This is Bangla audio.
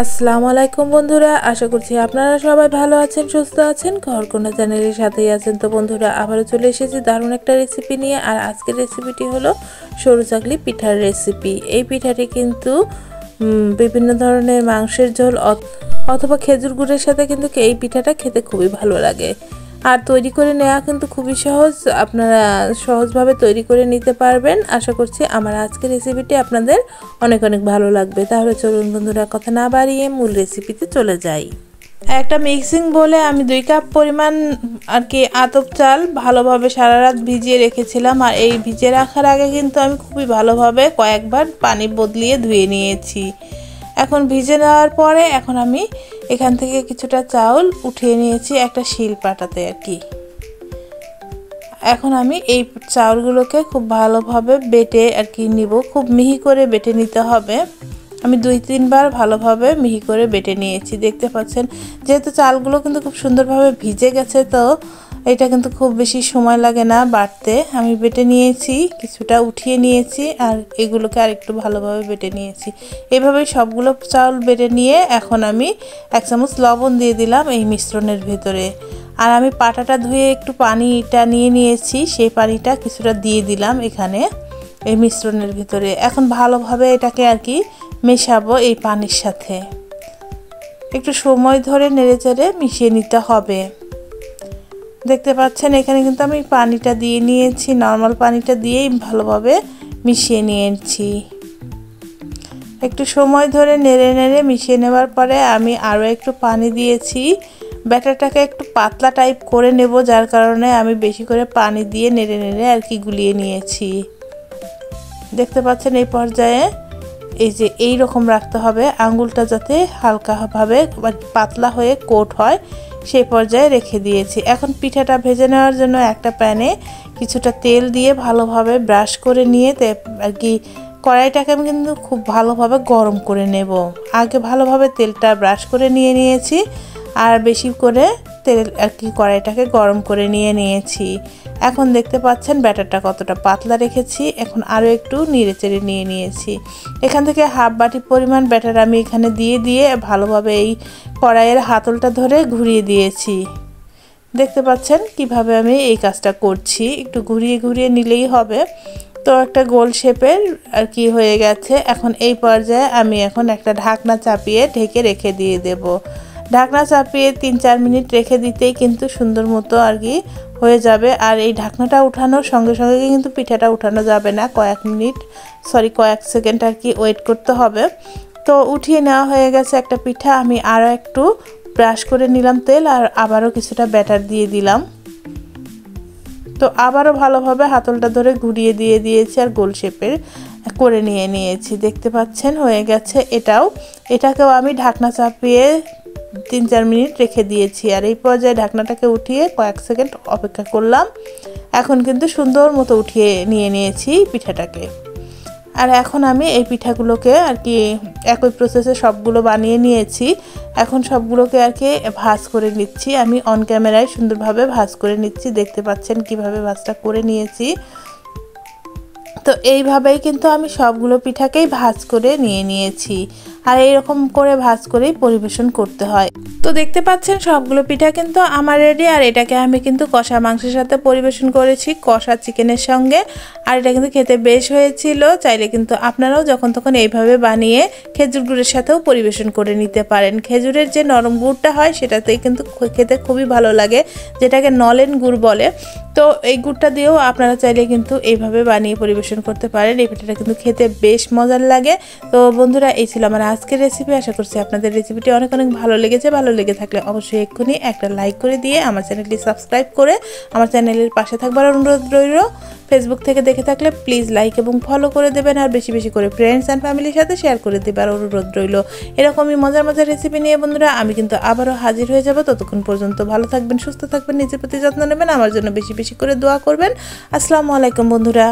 আসসালামু আলাইকুম বন্ধুরা, আশা করছি আপনারা সবাই ভালো আছেন, সুস্থ আছেন, ঘরকন্যা চ্যানেলের সাথেই আছেন। তো বন্ধুরা, আবারও চলে এসেছি দারুণ একটা রেসিপি নিয়ে। আর আজকের রেসিপিটি হলো সরু চাকলি পিঠার রেসিপি। এই পিঠাটি কিন্তু বিভিন্ন ধরনের মাংসের ঝোল অথবা খেজুর গুড়ের সাথে কিন্তু এই পিঠাটা খেতে খুবই ভালো লাগে। আর তৈরি করে নেওয়া কিন্তু খুবই সহজ, আপনারা সহজভাবে তৈরি করে নিতে পারবেন। আশা করছি আমার আজকের রেসিপিটি আপনাদের অনেক অনেক ভালো লাগবে। তাহলে চলুন বন্ধুরা, কথা না বাড়িয়ে মূল রেসিপিতে চলে যাই। একটা মিক্সিং বলে আমি 2 কাপ পরিমাণ আতপ চাল ভালোভাবে সারা রাত ভিজিয়ে রেখেছিলাম। আর এই ভিজিয়ে রাখার আগে কিন্তু আমি খুবই ভালোভাবে কয়েকবার পানি বদলিয়ে ধুয়ে নিয়েছি। এখন ভিজে নেওয়ার পরে এখন আমি এখান থেকে কিছুটা চাউল উঠিয়ে নিয়েছি একটা শিলপাটাতে এখন আমি এই চাউলগুলোকে খুব ভালোভাবে বেটে নিব। খুব মিহি করে বেটে নিতে হবে। আমি 2-3 বার ভালোভাবে মিহি করে বেটে নিয়েছি। দেখতে পাচ্ছেন, যেহেতু চালগুলো কিন্তু খুব সুন্দরভাবে ভিজে গেছে, তো এটা কিন্তু খুব বেশি সময় লাগে না বাটতে। আমি বেটে নিয়েছি, কিছুটা উঠিয়ে নিয়েছি, আর এগুলোকে আরেকটু ভালোভাবে বেটে নিয়েছি। এভাবেই সবগুলো চাউল বেটে নিয়ে এখন আমি 1 চামচ লবণ দিয়ে দিলাম এই মিশ্রণের ভেতরে। আর আমি পাটাটা ধুয়ে একটু পানিটা নিয়ে নিয়েছি, সেই পানিটা কিছুটা দিয়ে দিলাম এখানে এই মিশ্রণের ভিতরে। এখন ভালোভাবে এটাকে মেশাবো এই পানির সাথে। একটু সময় ধরে নেড়েচেড়ে মিশিয়ে নিতে হবে। দেখতে পাচ্ছেন, এখানে কিন্তু আমি পানিটা দিয়ে নিয়েছি, নর্মাল পানিটা দিয়েই ভালোভাবে মিশিয়ে নিয়েছি। একটু সময় ধরে নেড়ে নেড়ে মিশিয়ে নেওয়ার পরে আমি আরও একটু পানি দিয়েছি। ব্যাটারটাকে একটু পাতলা টাইপ করে নেব, যার কারণে আমি বেশি করে পানি দিয়ে নেড়ে নেড়ে গুলিয়ে নিয়েছি। দেখতে পাচ্ছেন, এই পর্যায়ে এই রকম রাখতে হবে, আঙ্গুলটা যাতে হালকাভাবে পাতলা হয়ে কোট হয়, সেই পর্যায়ে রেখে দিয়েছি। এখন পিঠাটা ভেজে নেওয়ার জন্য একটা প্যানে কিছুটা তেল দিয়ে ভালোভাবে ব্রাশ করে নিয়ে কড়াইটাকে আমি কিন্তু খুব ভালোভাবে গরম করে নেব। আগে ভালোভাবে তেলটা ব্রাশ করে নিয়েছি, আর বেশি করে তেল কড়াইটাকে গরম করে নিয়েছি। এখন দেখতে পাচ্ছেন ব্যাটারটা কতটা পাতলা রেখেছি। এখন আরও একটু নেড়েচেড়ে নিয়েছি। এখান থেকে হাফ বাটি পরিমাণ ব্যাটার আমি এখানে দিয়ে ভালোভাবে এই কড়াইয়ের হাতলটা ধরে ঘুরিয়ে দিয়েছি। দেখতে পাচ্ছেন কিভাবে আমি এই কাজটা করছি, একটু ঘুরিয়ে ঘুরিয়ে নিলেই হবে। তো একটা গোল শেপের হয়ে গেছে। এখন এই পর্যায়ে আমি একটা ঢাকনা চাপিয়ে ঢেকে রেখে দিয়ে দেব। ঢাকনা চাপিয়ে 3-4 মিনিট রেখে দিতেই কিন্তু সুন্দর মতো হয়ে যাবে। আর এই ঢাকনাটা উঠানোর সঙ্গে সঙ্গে কিন্তু পিঠাটা উঠানো যাবে না, কয়েক সেকেন্ড ওয়েট করতে হবে। তো উঠিয়ে নেওয়া হয়ে গেছে একটা পিঠা। আমি আরও একটু ব্রাশ করে নিলাম তেল, আর আবারও কিছুটা ব্যাটার দিয়ে দিলাম। তো আবারও ভালোভাবে হাতলটা ধরে ঘুরিয়ে দিয়েছি আর গোল শেপের করে নিয়েছি। দেখতে পাচ্ছেন হয়ে গেছে। এটাকেও আমি ঢাকনা চাপিয়ে 3-4 মিনিট রেখে দিয়েছি। আর এই পর্যায়ে ঢাকনাটাকে উঠিয়ে কয়েক সেকেন্ড অপেক্ষা করলাম। এখন কিন্তু সুন্দর মতো উঠিয়ে নিয়েছি পিঠাটাকে। আর এখন আমি এই পিঠাগুলোকে একই প্রসেসে সবগুলো বানিয়ে নিয়েছি। এখন সবগুলোকে ভাজ করে নিচ্ছি। আমি অন ক্যামেরায় সুন্দরভাবে ভাজ করে নিচ্ছি। দেখতে পাচ্ছেন কিভাবে ভাজটা করে নিয়েছি। তো এইভাবেই কিন্তু আমি সবগুলো পিঠাকেই ভাজ করে নিয়েছি। আর এইরকম করে ভাজ করেই পরিবেশন করতে হয়। তো দেখতে পাচ্ছেন সবগুলো পিঠা কিন্তু আমার রেডি। আর এটাকে আমি কিন্তু কষা মাংসের সাথে পরিবেশন করেছি, কষা চিকেনের সঙ্গে। আর এটা কিন্তু খেতে বেশ হয়েছিল। চাইলে কিন্তু আপনারাও যখন তখন এইভাবে বানিয়ে খেজুর গুড়ের সাথেও পরিবেশন করে নিতে পারেন। খেজুরের যে নরম গুড়টা হয় সেটাতেই কিন্তু খেতে খুবই ভালো লাগে, যেটাকে নলেন গুড় বলে। তো এই গুড়টা দিয়েও আপনারা চাইলে কিন্তু এইভাবে বানিয়ে পরিবেশন করতে পারেন। এই পিঠাটা কিন্তু খেতে বেশ মজার লাগে। তো বন্ধুরা, এই ছিল আমার আজকের রেসিপি। আশা করছি আপনাদের রেসিপিটি অনেক অনেক ভালো লেগেছে। ভালো লেগে থাকলে অবশ্যই এক্ষুনি একটা লাইক করে দিয়ে আমার চ্যানেলটি সাবস্ক্রাইব করে আমার চ্যানেলের পাশে থাকবার অনুরোধ রইল। ফেসবুক থেকে দেখে থাকলে প্লিজ লাইক এবং ফলো করে দেবেন। আর বেশি বেশি করে ফ্রেন্ডস অ্যান্ড ফ্যামিলির সাথে শেয়ার করে দেবার অনুরোধ রইল। এরকমই মজার মজার রেসিপি নিয়ে বন্ধুরা আমি কিন্তু আবারও হাজির হয়ে যাব। ততক্ষণ পর্যন্ত ভালো থাকবেন, সুস্থ থাকবেন, নিজের প্রতি যত্ন নেবেন, আমার জন্য বেশি বেশি করে দোয়া করবেন। আসসালামু আলাইকুম বন্ধুরা।